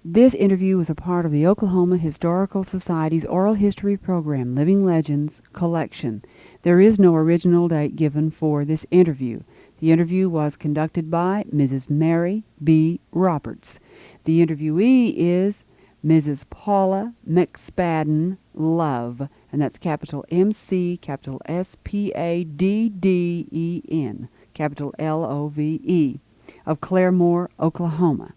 This interview was a part of the Oklahoma Historical Society's Oral History Program Living Legends collection. There is no original date given for this interview. The interview was conducted by Mrs. Mary B. Roberts. The interviewee is Mrs. Paula McSpadden Love, and that's capital MC, capital SPADDEN, capital LOVE, of Claremore, Oklahoma.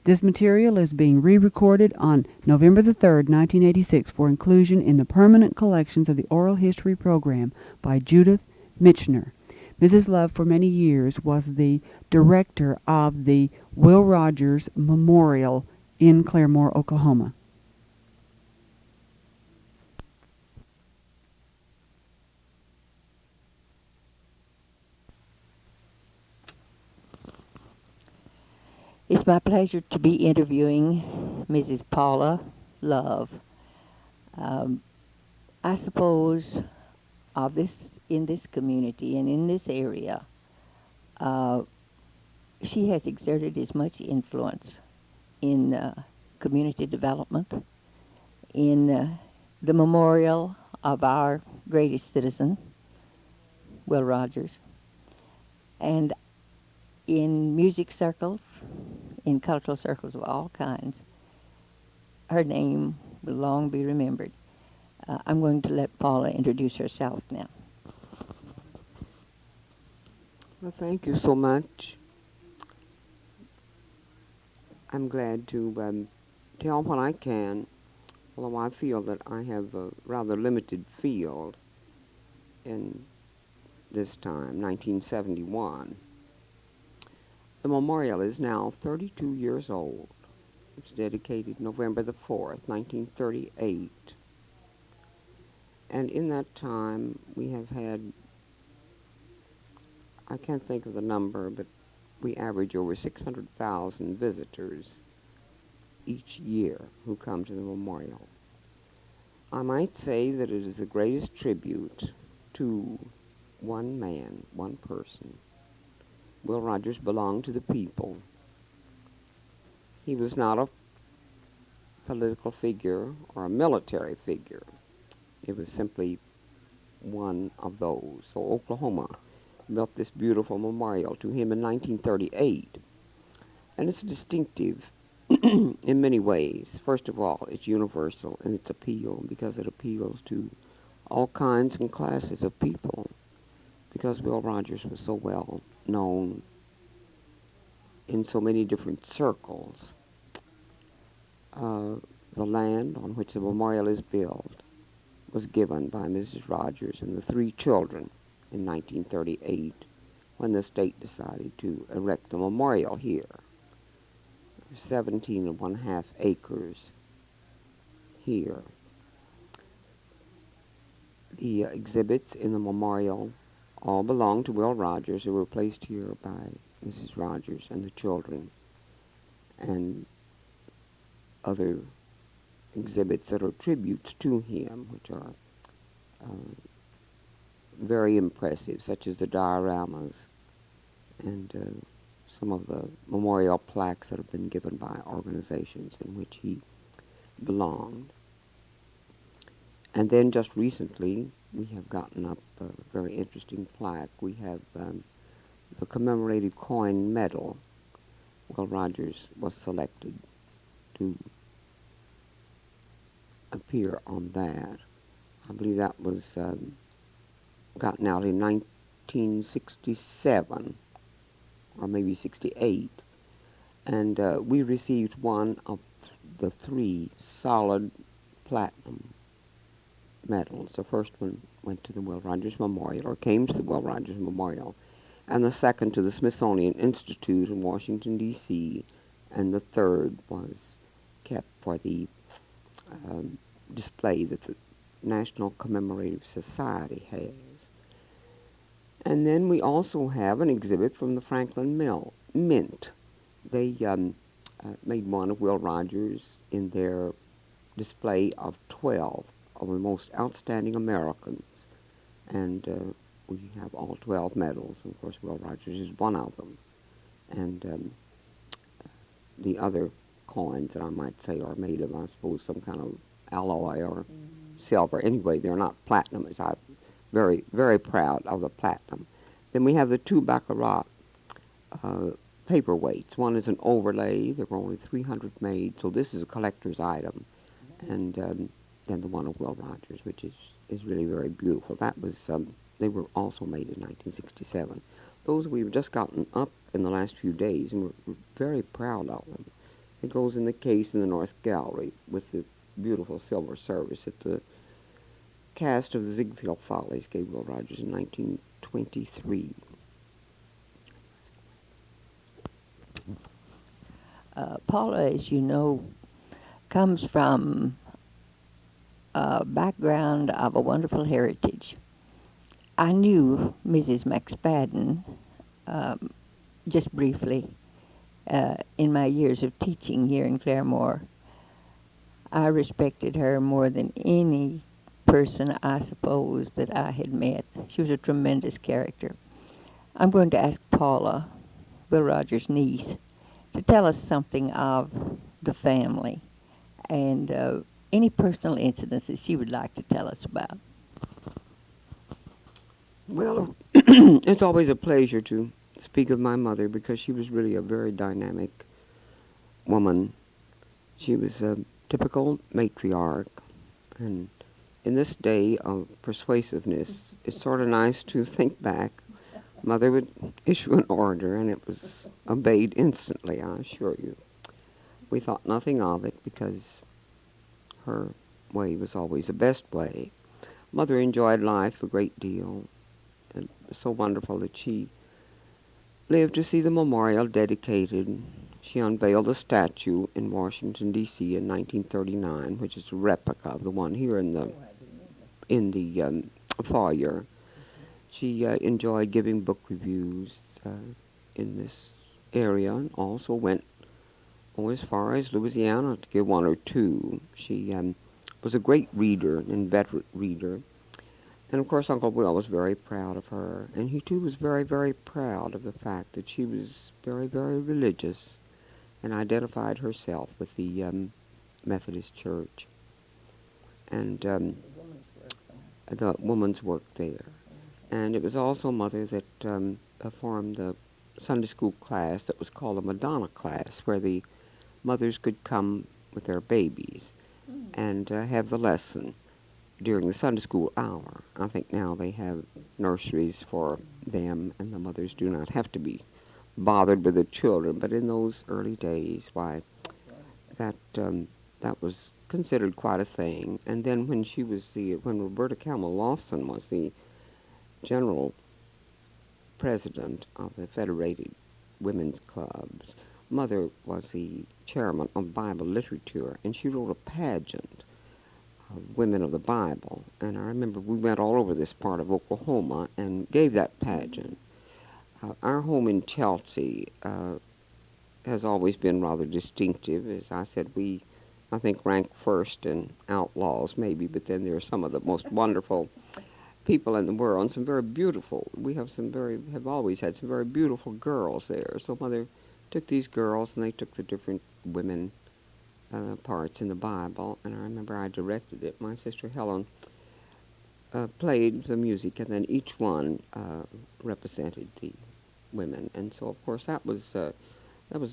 This material is being re-recorded on November the 3rd, 1986 for inclusion in the permanent collections of the Oral History Program by Judith Michener. Mrs. Love for many years was the director of the Will Rogers Memorial in Claremore, Oklahoma. It's my pleasure to be interviewing Mrs. Paula Love. I suppose in this community and in this area, uh, she has exerted as much influence in community development, in the memorial of our greatest citizen, Will Rogers, and in music circles, in cultural circles of all kinds. Her name will long be remembered. I'm going to let Paula introduce herself now. Well, thank you so much. I'm glad to tell what I can, although I feel that I have a rather limited field in this time, 1971. The memorial is now 32 years old. It's dedicated November the 4th, 1938. And in that time, we have had, I can't think of the number, but we average over 600,000 visitors each year who come to the memorial. I might say that it is the greatest tribute to one man, one person. Will Rogers belonged to the people. He was not a political figure or a military figure. It was simply one of those. So Oklahoma built this beautiful memorial to him in 1938. And it's distinctive in many ways. First of all, it's universal in its appeal because it appeals to all kinds and classes of people, because Will Rogers was so well known in so many different circles. The land on which the memorial is built was given by Mrs. Rogers and the three children in 1938 when the state decided to erect the memorial here. 17.5 acres here. The exhibits in the memorial all belong to Will Rogers, who were placed here by Mrs. Rogers and the children, and other exhibits that are tributes to him, which are very impressive, such as the dioramas and some of the memorial plaques that have been given by organizations in which he belonged. And then just recently, we have gotten up a very interesting plaque. We have the commemorative coin medal. Will Rogers was selected to appear on that. I believe that was gotten out in 1967 or maybe 68. And we received one of the three solid platinum medals. The first one went to the Will Rogers Memorial, or came to the Will Rogers Memorial, and the second to the Smithsonian Institute in Washington, D.C., and the third was kept for the display that the National Commemorative Society has. And then we also have an exhibit from the Franklin Mint. They made one of Will Rogers in their display of 12 of the most outstanding Americans. And we have all 12 medals. And of course, Will Rogers is one of them. And the other coins that I might say are made of, I suppose, some kind of alloy or silver. Anyway, they're not platinum, as I'm very, very proud of the platinum. Then we have the two baccarat paperweights. One is an overlay. There were only 300 made, so this is a collector's item. And then the one of Will Rogers, which is really very beautiful. That was, they were also made in 1967. Those we've just gotten up in the last few days, and we're very proud of them. It goes in the case in the North Gallery with the beautiful silver service that the cast of the Ziegfeld Follies gave Will Rogers in 1923. Paula, as you know, comes from a background of a wonderful heritage. I knew Mrs. McSpadden just briefly in my years of teaching here in Claremore. I respected her more than any person, I suppose, that I had met. She was a tremendous character. I'm going to ask Paula, Will Rogers' niece, to tell us something of the family and any personal incidents that she would like to tell us about. Well, it's always a pleasure to speak of my mother because she was really a very dynamic woman. She was a typical matriarch, and in this day of persuasiveness, it's sort of nice to think back. Mother would issue an order, and it was obeyed instantly, I assure you. We thought nothing of it because her way was always the best way. Mother enjoyed life a great deal, and it was so wonderful that she lived to see the memorial dedicated. She unveiled a statue in Washington, D.C. in 1939, which is a replica of the one here in the foyer. She enjoyed giving book reviews in this area and also went as far as Louisiana to give one or two. She was a great reader, an inveterate reader. And of course Uncle Will was very proud of her. And he too was very, very proud of the fact that she was very, very religious and identified herself with the Methodist Church and the woman's work there. And it was also Mother that formed the Sunday school class that was called a Madonna class, where the mothers could come with their babies and have the lesson during the Sunday school hour. I think now they have nurseries for them, and the mothers do not have to be bothered with the children. But in those early days, why, that was considered quite a thing. And then when when Roberta Campbell Lawson was the general president of the Federated Women's Clubs, Mother was the chairman of Bible literature, and she wrote a pageant of Women of the Bible. And I remember we went all over this part of Oklahoma and gave that pageant. Our home in Chelsea has always been rather distinctive. As I said, I think, rank first in outlaws, maybe, but then there are some of the most wonderful people in the world, and some very beautiful. We have always had some very beautiful girls there. So Mother took these girls, and they took the different women parts in the Bible, and I remember I directed it. My sister Helen played the music, and then each one represented the women. And so, of course,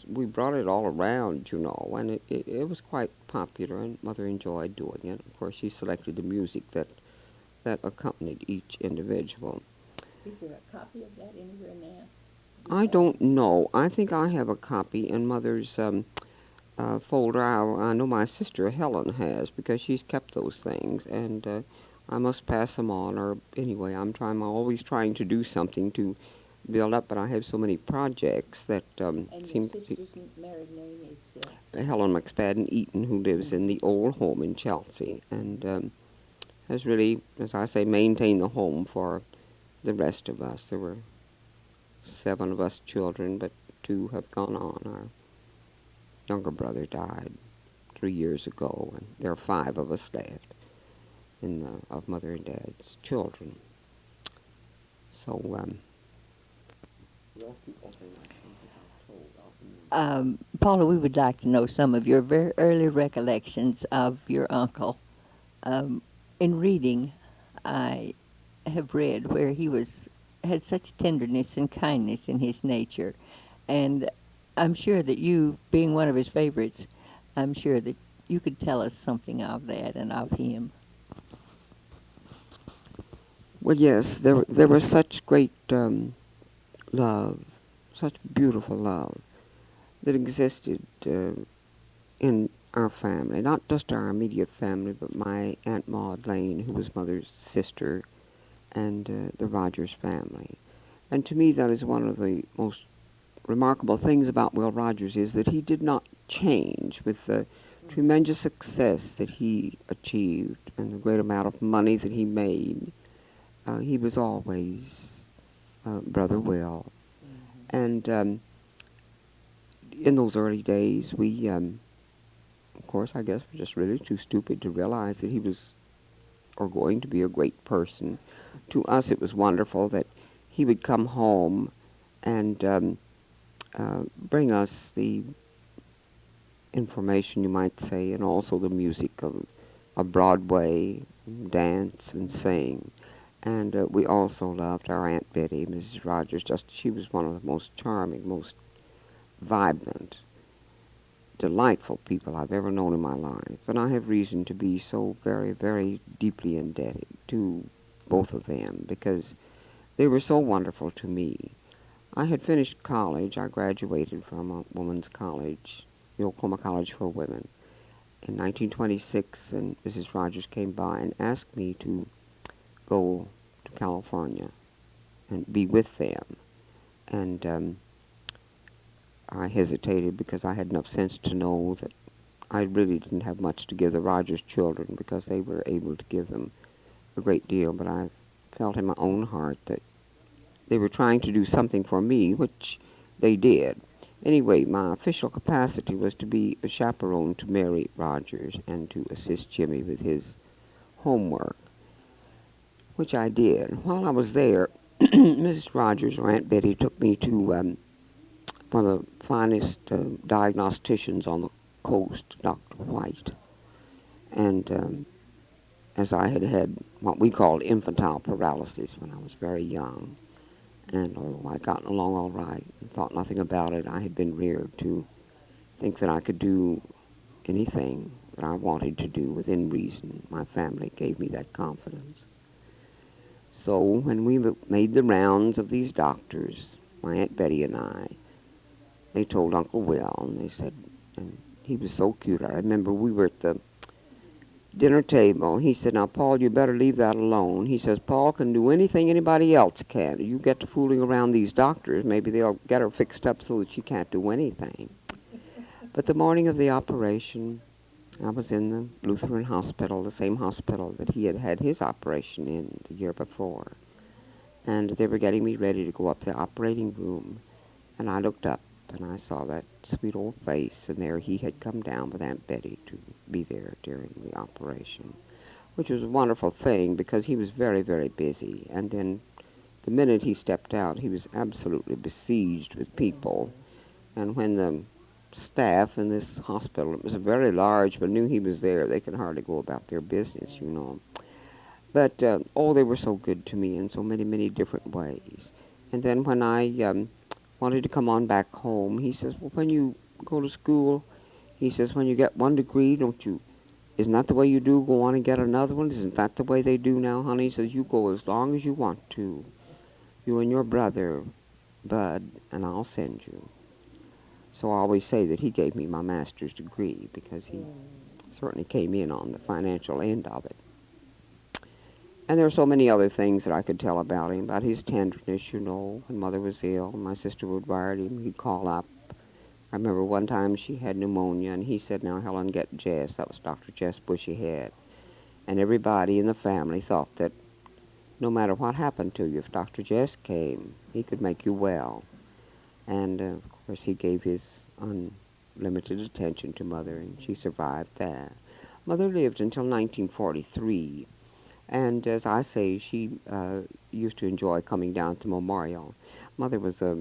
we brought it all around, and it was quite popular, and Mother enjoyed doing it. Of course, she selected the music that accompanied each individual. Is there a copy of that anywhere now? I don't know. I think I have a copy in Mother's folder. I know my sister Helen has, because she's kept those things, and I must pass them on. Or anyway, I'm always trying to do something to build up, but I have so many projects that And seem your sister's married name is? Helen McSpadden Eaton, who lives in the old home in Chelsea, and has really, as I say, maintained the home for the rest of us. There were 7 of us children, but 2 have gone on. Our younger brother died 3 years ago, and there are 5 of us left of Mother and Dad's children. So, Paula, we would like to know some of your very early recollections of your uncle. Um, in reading, I have read where he had such tenderness and kindness in his nature, and I'm sure that you, being one of his favorites, I'm sure that you could tell us something of that and of him. Well, yes, there was such great love, such beautiful love that existed in our family, not just our immediate family, but my Aunt Maud Lane, who was Mother's sister, and the Rogers family. And to me, that is one of the most remarkable things about Will Rogers is that he did not change with the tremendous success that he achieved and the great amount of money that he made. He was always Brother Will. And in those early days, we, of course, I guess, were just really too stupid to realize that he was or going to be a great person. To us, it was wonderful that he would come home and bring us the information, you might say, and also the music of Broadway, dance and sing. And we also loved our Aunt Betty, Mrs. Rogers. Just she was one of the most charming, most vibrant, delightful people I've ever known in my life. And I have reason to be so very, very deeply indebted to both of them because they were so wonderful to me. I had finished college. I graduated from a women's college, the Oklahoma College for Women, in 1926, and Mrs. Rogers came by and asked me to go to California and be with them. And I hesitated because I had enough sense to know that I really didn't have much to give the Rogers children because they were able to give them a great deal, but I felt in my own heart that they were trying to do something for me, which they did. Anyway, my official capacity was to be a chaperone to Mary Rogers and to assist Jimmy with his homework, which I did. While I was there, Mrs. Rogers, or Aunt Betty, took me to one of the finest diagnosticians on the coast, Dr. White. And as I had had what we called infantile paralysis when I was very young, and although I'd gotten along all right and thought nothing about it, I had been reared to think that I could do anything that I wanted to do within reason. My family gave me that confidence. So when we made the rounds of these doctors, my Aunt Betty and I, they told Uncle Will, and they said, and he was so cute. I remember we were at the dinner table. He said, now, Paul, you better leave that alone. He says, Paul can do anything anybody else can. You get to fooling around these doctors, maybe they'll get her fixed up so that she can't do anything. But the morning of the operation, I was in the Lutheran hospital, the same hospital that he had had his operation in the year before. And they were getting me ready to go up to the operating room. And I looked up and I saw that sweet old face, and there he had come down with Aunt Betty to be there during the operation, which was a wonderful thing because he was very, very busy. And then the minute he stepped out, he was absolutely besieged with people. And when the staff in this hospital, it was very large, but knew he was there, they could hardly go about their business, you know. But, oh, they were so good to me in so many, many different ways. And then when I wanted to come on back home, he says, well, when you go to school, he says, when you get one degree, isn't that the way you do? Go on and get another one? Isn't that the way they do now, honey? He says, you go as long as you want to. You and your brother, Bud, and I'll send you. So I always say that he gave me my master's degree because he certainly came in on the financial end of it. And there are so many other things that I could tell about him, about his tenderness, you know. When Mother was ill, my sister would wire him, he'd call up. I remember one time she had pneumonia, and he said, now, Helen, get Jess. That was Dr. Jess Bushyhead. And everybody in the family thought that no matter what happened to you, if Dr. Jess came, he could make you well. And, of course, he gave his unlimited attention to Mother, and she survived that. Mother lived until 1943. And as I say, she used to enjoy coming down to Memorial. Mother was a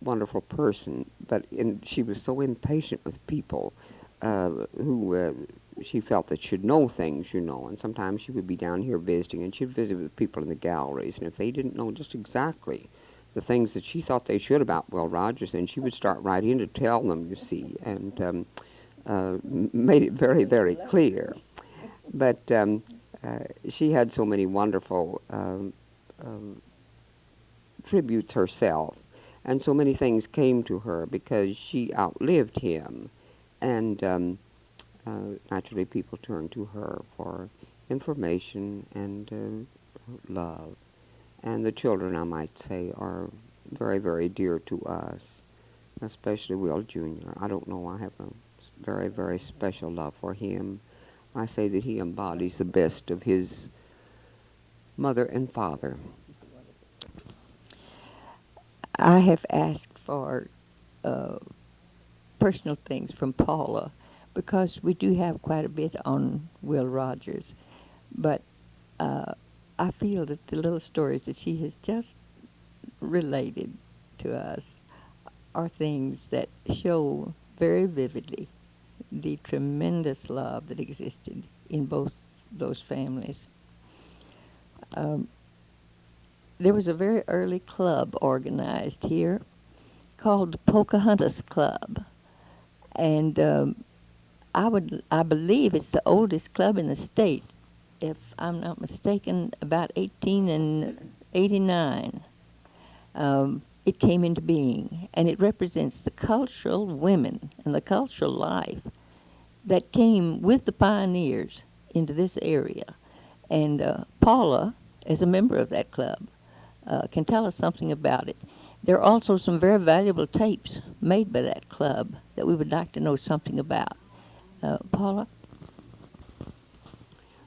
wonderful person, but she was so impatient with people who she felt that should know things, and sometimes she would be down here visiting, and she'd visit with people in the galleries, and if they didn't know just exactly the things that she thought they should about Will Rogers, then she would start right in to tell them, you see, and made it very, very clear. But she had so many wonderful tributes herself, and so many things came to her because she outlived him, and naturally people turned to her for information and love. And the children, I might say, are very, very dear to us, especially Will Jr. I don't know, I have a very, very special love for him. I say that he embodies the best of his mother and father. I have asked for personal things from Paula because we do have quite a bit on Will Rogers, but I feel that the little stories that she has just related to us are things that show very vividly the tremendous love that existed in both those families. There was a very early club organized here called the Pocahontas Club, and I believe it's the oldest club in the state. If I'm not mistaken, about 1889. It came into being, and it represents the cultural women and the cultural life that came with the pioneers into this area. And Paula, as a member of that club, can tell us something about it. There are also some very valuable tapes made by that club that we would like to know something about. Paula?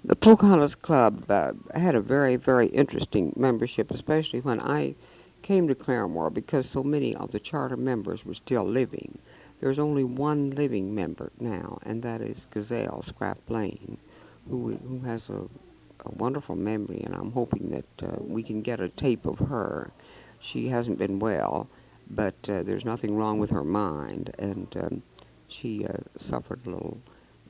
The Pocahontas Club had a very, very interesting membership, especially when I came to Claremore, because so many of the charter members were still living. There's only one living member now, and that is Gazelle Scrap Lane, who has a wonderful memory, and I'm hoping that we can get a tape of her. She hasn't been well, but there's nothing wrong with her mind, and she suffered a little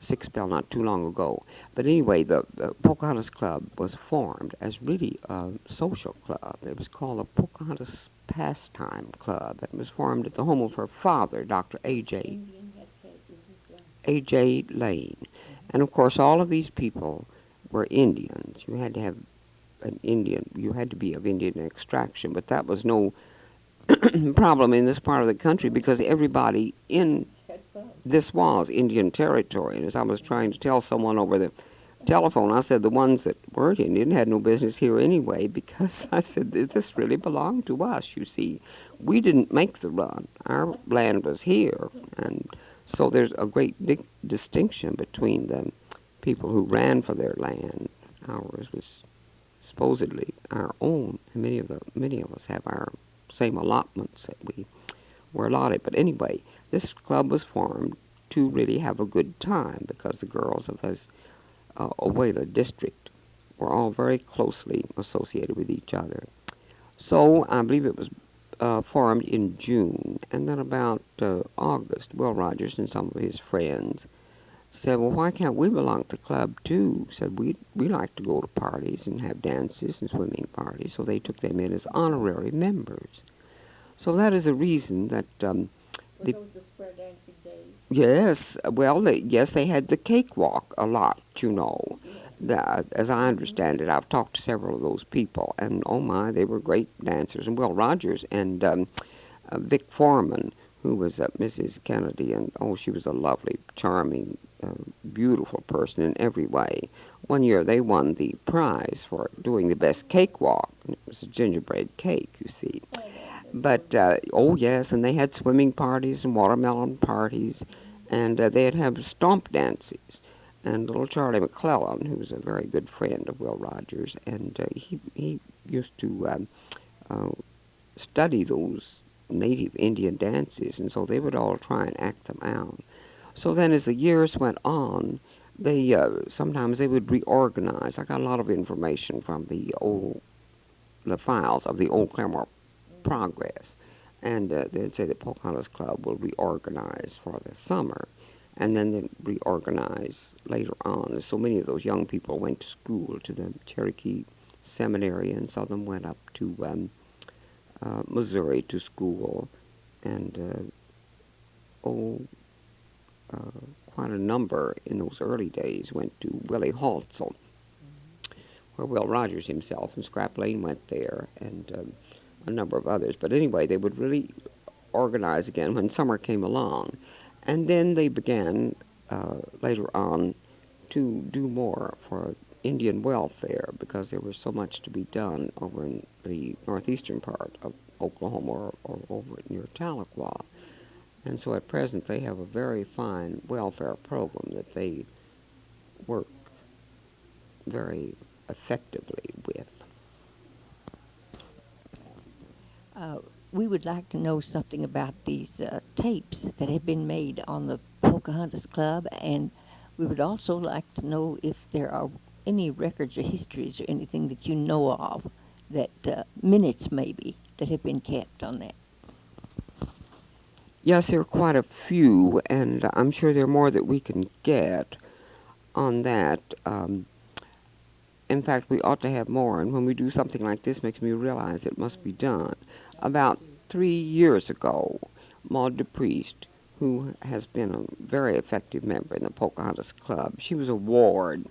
sick spell not too long ago. But anyway, the Pocahontas Club was formed as really a social club. It was called the Pocahontas Pastime Club. It was formed at the home of her father, Dr. A.J. Lane. And of course, all of these people were Indians. You had to have you had to be of Indian extraction, but that was no problem in this part of the country because everybody in this was Indian territory. And as I was trying to tell someone over the telephone, I said the ones that weren't Indian had no business here anyway, because I said this really belonged to us, you see. We didn't make the run. Our land was here. And so there's a great big distinction between the people who ran for their land. Ours was supposedly our own. And many of us have our same allotments that we were allotted. But anyway, this club was formed to really have a good time because the girls of this Owela district were all very closely associated with each other. So I believe it was formed in June, and then about August, Will Rogers and some of his friends said, well, why can't we belong to the club too? Said, we like to go to parties and have dances and swimming parties, so they took them in as honorary members. So that is a reason that Were those the square dancing days? yes, well, they had the cakewalk a lot, you know. As I understand it, I've talked to several of those people, and oh my, they were great dancers. And Will Rogers and Vic Foreman, who was Mrs. Kennedy, and oh, she was a lovely, charming, beautiful person in every way. One year they won the prize for doing the best cakewalk. It was a gingerbread cake, you see. But, oh yes, and they had swimming parties and watermelon parties, and they'd have stomp dances. And little Charlie McClellan, who was a very good friend of Will Rogers, and he used to study those native Indian dances, and so they would all try and act them out. So then as the years went on, they sometimes they would reorganize. I got a lot of information from the files of the old Claremore Progress. And they'd say the Pocahontas Club will reorganize for the summer, and then they'd reorganize later on. So many of those young people went to school to the Cherokee Seminary, and some of them went up to Missouri to school, and oh, quite a number in those early days went to Willie Haltzel, where Will Rogers himself and Scrap Lane went there, and a number of others. But anyway, they would really organize again when summer came along. And then they began later on to do more for Indian welfare because there was so much to be done over in the northeastern part of Oklahoma or over near Tahlequah. And so at present they have a very fine welfare program that they work very effectively with. We would like to know something about these tapes that have been made on the Pocahontas Club, and we would also like to know if there are any records or histories or anything that you know of, that minutes maybe, that have been kept on that. Yes, there are quite a few, and I'm sure there are more that we can get on that. In fact, we ought to have more, and when we do something like this, makes me realize it must be done. About 3 years ago, Maud DePriest, who has been a very effective member in the Pocahontas Club, she was a ward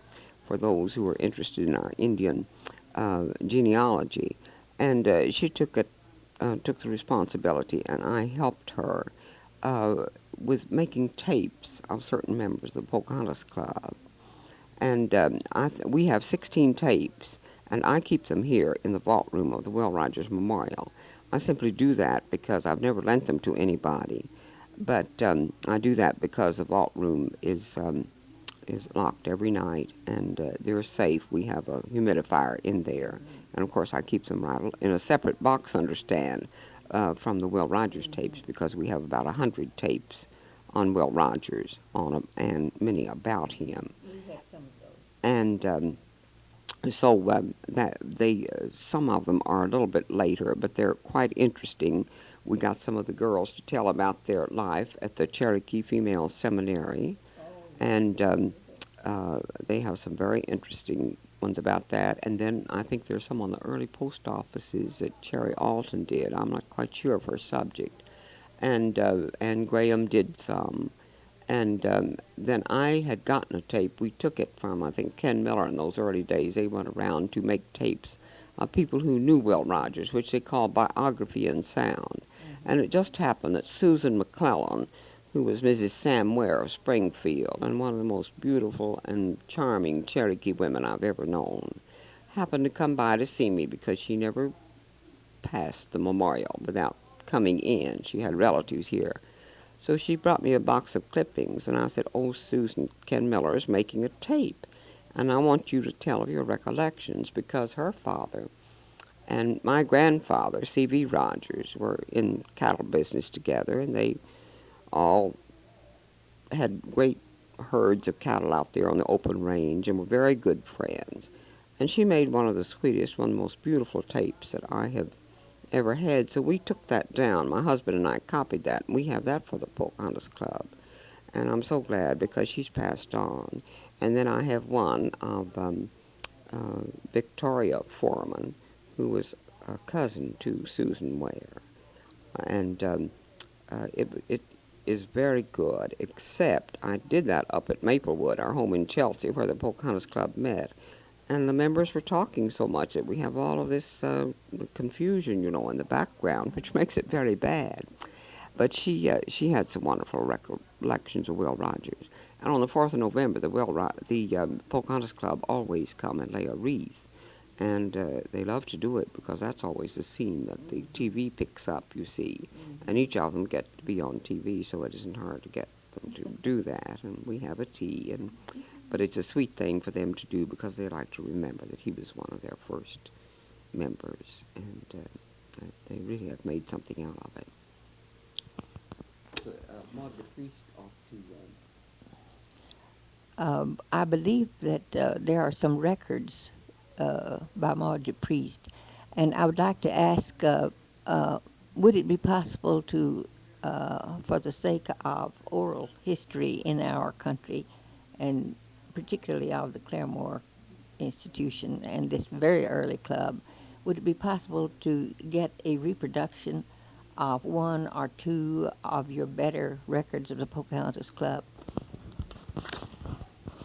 for those who were interested in our Indian genealogy, and she took the responsibility, and I helped her with making tapes of certain members of the Pocahontas Club. And we have 16 tapes, and I keep them here in the vault room of the Will Rogers Memorial. I simply do that because I've never lent them to anybody, but I do that because the vault room is locked every night, and they're safe. We have a humidifier in there, and of course I keep them right in a separate box, understand, from the Will Rogers tapes, because we have about 100 tapes on Will Rogers and many about him. And so that some of them are a little bit later, but they're quite interesting. We got some of the girls to tell about their life at the Cherokee Female Seminary, and they have some very interesting ones about that. And then I think there's some on the early post offices that Cherry Alton did. I'm not quite sure of her subject, and Graham did some. And then I had gotten a tape. We took it from, I think, Ken Miller in those early days. They went around to make tapes of people who knew Will Rogers, which they called biography and sound. And it just happened that Susan McClellan, who was Mrs. Sam Ware of Springfield, and one of the most beautiful and charming Cherokee women I've ever known, happened to come by to see me because she never passed the memorial without coming in. She had relatives here. So she brought me a box of clippings, and I said, "Oh, Susan, Ken Miller is making a tape, and I want you to tell of your recollections," because her father and my grandfather, C.V. Rogers, were in cattle business together, and they all had great herds of cattle out there on the open range and were very good friends. And she made one of the sweetest, one of the most beautiful tapes that I have ever had. So we took that down. My husband and I copied that, and we have that for the Pocahontas Club. And I'm so glad because she's passed on. And then I have one of Victoria Foreman, who was a cousin to Susan Ware. And it is very good, except I did that up at Maplewood, our home in Chelsea, where the Pocahontas Club met. And the members were talking so much that we have all of this confusion, in the background, which makes it very bad. But she had some wonderful recollections of Will Rogers. And on the 4th of November, the Pocahontas Club always come and lay a wreath. And they love to do it because that's always the scene that the TV picks up, you see. And each of them get to be on TV, so it isn't hard to get them to do that. And we have a tea, but it's a sweet thing for them to do because they like to remember that he was one of their first members, and they really have made something out of it. So, Margaret Priest off to... I believe that there are some records by Maud DePriest, and I would like to ask would it be possible to, for the sake of oral history in our country, and particularly of the Claremore institution and this very early club, would it be possible to get a reproduction of one or two of your better records of the Pocahontas Club?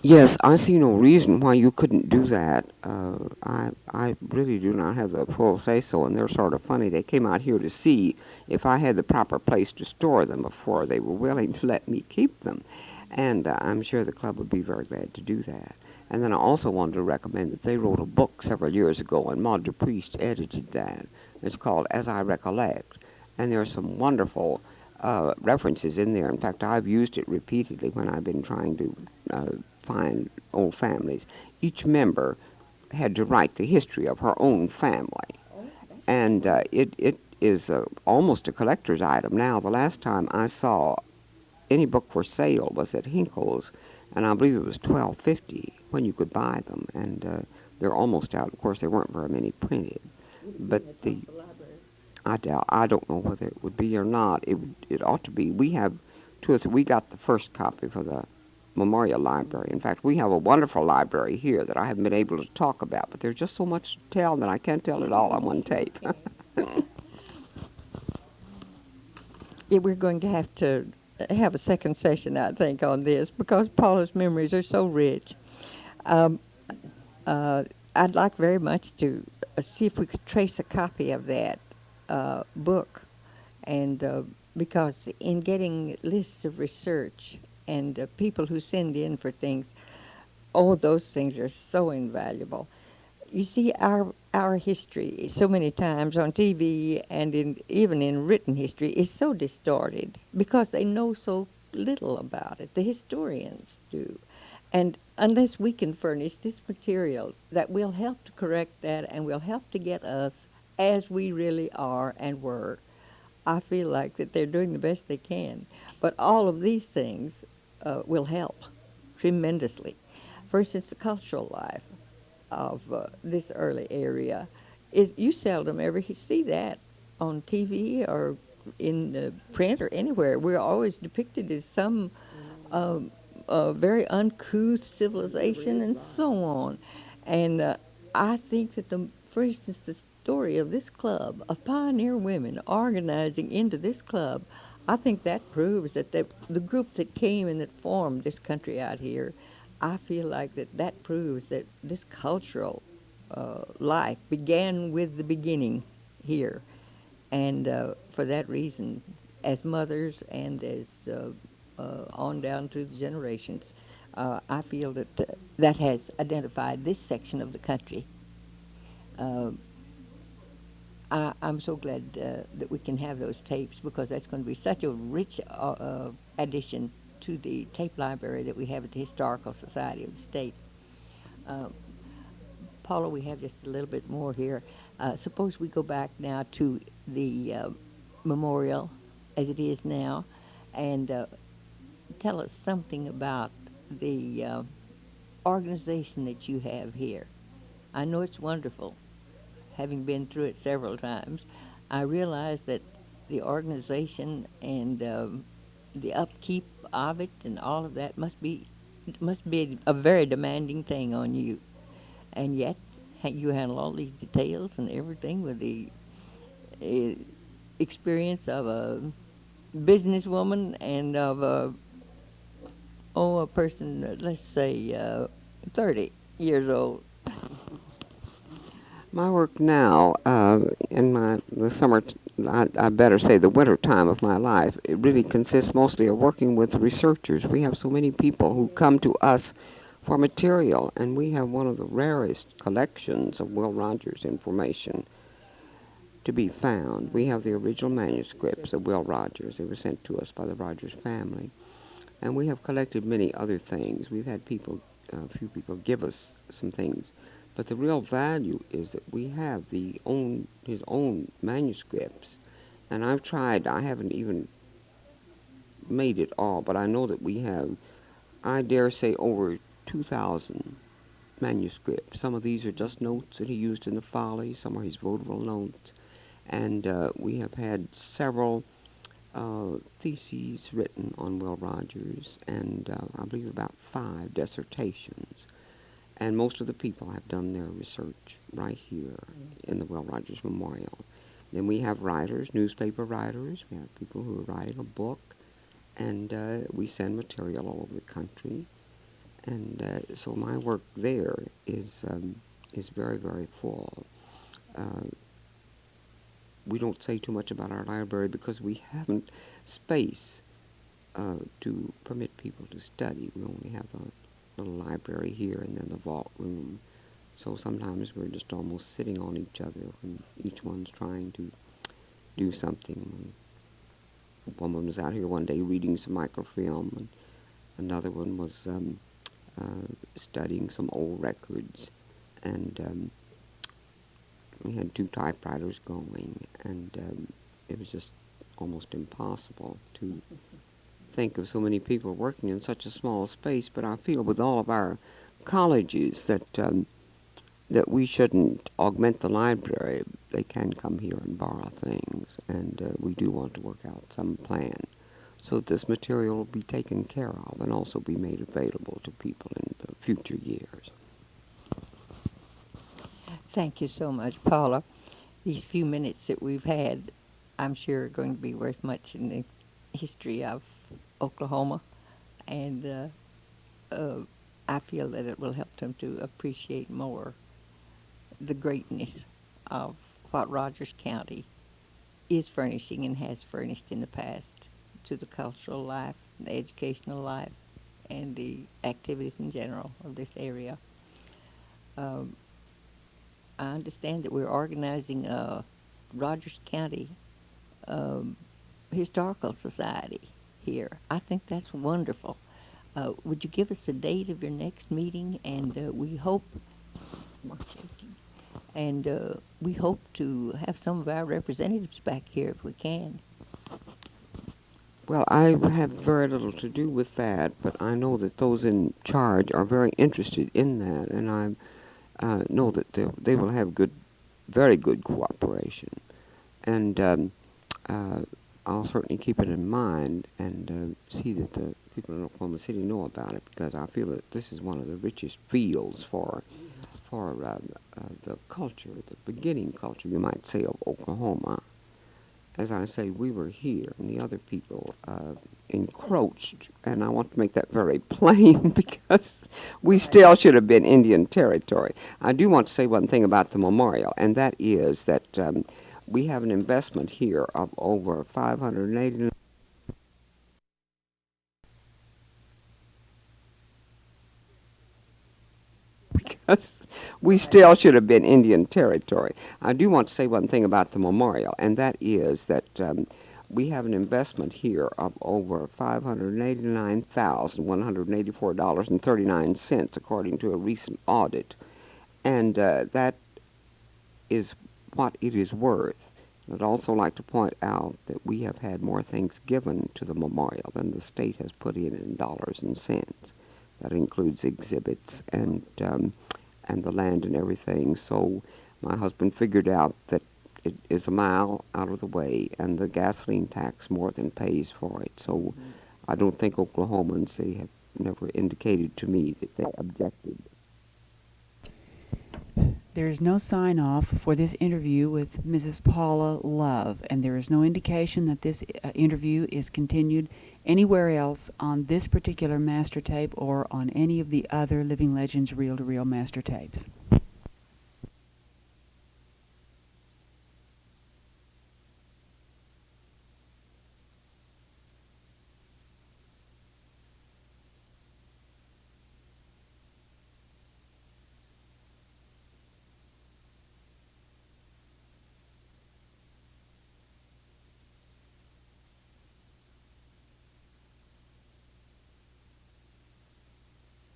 Yes, I see no reason why you couldn't do that. I really do not have the full say-so, and they're sort of funny. They came out here to see if I had the proper place to store them before they were willing to let me keep them. And I'm sure the club would be very glad to do that. And then I also wanted to recommend that they wrote a book several years ago, and Maud Priest edited that. It's called As I Recollect, and there are some wonderful references in there. In fact, I've used it repeatedly when I've been trying to find old families. Each member had to write the history of her own family, and it is almost a collector's item now. The last time I saw any book for sale was at Hinkle's, and I believe it was $12.50 when you could buy them, and they're almost out. Of course, there weren't very many printed, but I don't know whether it would be or not. It ought to be. We have two or three. We got the first copy for the Memorial Library. In fact, we have a wonderful library here that I haven't been able to talk about, but there's just so much to tell that I can't tell it all on one tape. Yeah, we're going to have a second session, I think, on this because Paula's memories are so rich. Um, I'd like very much to see if we could trace a copy of that book, and because in getting lists of research and people who send in for things, all those things are so invaluable. You see, our history so many times on TV and even in written history is so distorted because they know so little about it. The historians do. And unless we can furnish this material that will help to correct that and will help to get us as we really are and were, I feel like that they're doing the best they can. But all of these things will help tremendously. For instance, the cultural life of this early area is you seldom ever see that on TV or in print or anywhere. We're always depicted as some very uncouth civilization and so on. And I think that for instance, the story of this club of pioneer women organizing into this club, I think that proves that the group that came and that formed this country out here, I feel like that proves that this cultural life began with the beginning here. And for that reason, as mothers and as on down through the generations, I feel that that has identified this section of the country. Uh, I'm so glad that we can have those tapes because that's going to be such a rich addition to the tape library that we have at the Historical Society of the State. Uh, Paula, we have just a little bit more here. Suppose we go back now to the memorial as it is now and tell us something about the organization that you have here. I know it's wonderful, having been through it several times. I realize that the organization and the upkeep of it and all of that must be a very demanding thing on you. And yet, you handle all these details and everything with the uh, experience of a businesswoman and of a person, let's say, 30 years old. My work now, in the summer, I better say the winter time of my life, it really consists mostly of working with researchers. We have so many people who come to us for material, and we have one of the rarest collections of Will Rogers information to be found. We have the original manuscripts of Will Rogers. They were sent to us by the Rogers family. And we have collected many other things. We've had a few people give us some things. But the real value is that we have his own manuscripts. And I haven't even made it all, but I know that we have, I dare say, over 2,000 manuscripts. Some of these are just notes that he used in the follies. Some are his vaudeville notes. And we have had several theses written on Will Rogers, and I believe about 5 dissertations. And most of the people have done their research right here in the Will Rogers Memorial. Then we have writers, newspaper writers. We have people who are writing a book, and we send material all over the country. And so my work there is very, very full. Uh, we don't say too much about our library because we haven't space to permit people to study. We only have a little library here and then the vault room. So sometimes we're just almost sitting on each other when each one's trying to do something. A woman was out here one day reading some microfilm, and another one was studying some old records, and we had 2 typewriters going, and it was just almost impossible to think of so many people working in such a small space. But I feel with all of our colleges that that we shouldn't augment the library. They can come here and borrow things, and we do want to work out some plan so that this material will be taken care of and also be made available to people in the future years. Thank you so much, Paula. These few minutes that we've had, I'm sure, are going to be worth much in the history of Oklahoma, and I feel that it will help them to appreciate more the greatness of what Rogers County is furnishing and has furnished in the past to the cultural life, the educational life, and the activities in general of this area. Um, I understand that we're organizing a Rogers County um, Historical Society here. I think that's wonderful. Would you give us the date of your next meeting? And we hope, we hope to have some of our representatives back here if we can. Well, I have very little to do with that, but I know that those in charge are very interested in that, and I know that they will have very good cooperation. And I'll certainly keep it in mind and see that the people in Oklahoma City know about it, because I feel that this is one of the richest fields for the culture, the beginning culture, you might say, of Oklahoma. As I say, we were here, and the other people encroached, and I want to make that very plain because we still should have been Indian territory. I do want to say one thing about the memorial, and that is that we have an investment here of over 580. Because we still should have been Indian territory. I do want to say one thing about the memorial, and that is that we have an investment here of over $589,184.39, according to a recent audit, and that is what it is worth. I'd also like to point out that we have had more things given to the memorial than the state has put in dollars and cents. That includes exhibits and the land and everything. So my husband figured out that it is a mile out of the way, and the gasoline tax more than pays for it. So I don't think Oklahomans, they have never indicated to me that they objected. There is no sign-off for this interview with Mrs. Paula Love, and there is no indication that this interview is continued anywhere else on this particular master tape or on any of the other Living Legends reel-to-reel master tapes.